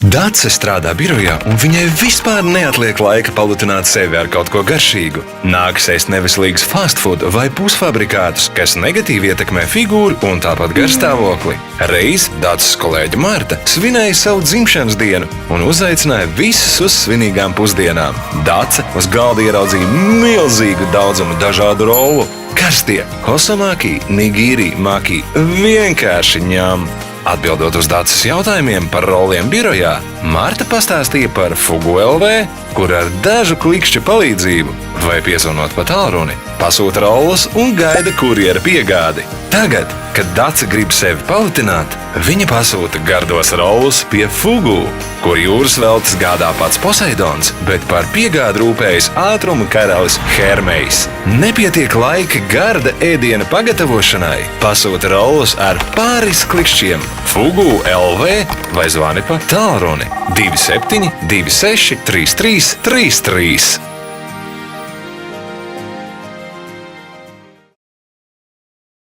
Dace strādā birojā, un viņai vispār neatliek laika palutināt sevi ar kaut ko garšīgu. Nākas ēst neveselīgus fast food vai pusfabrikātus, kas negatīvi ietekmē figūru un tāpat garstāvokli. Reiz Daces kolēģe Marta svinēja savu dzimšanas dienu un uzaicināja visus uz svinīgām pusdienām. Dace uz galda ieraudzīja milzīgu daudzumu dažādu rollu. Karstie, hosomaki, nigiri, maki, vienkārši ņem. Atbildot uz Daces jautājumiem par roliem birojā, Marta pastāstīja par Fugu LV, kur ar dažu klikšķu palīdzību vai piezvanot pa tālruni, pasūta rollas un gaida kurjera piegādi. Tagad, kad Dace grib sevi palutināt, viņa pasūta gardos rollas pie Fugu, kur jūras veltes gādā pats Poseidons, bet par piegādi rūpējas ātruma karalis Hermejs. Nepietiek laika garda ēdiena pagatavošanai, pasūta rollas ar pāris klikšķiem Fugu LV vai zvani pa tālruni 27 26 33 33.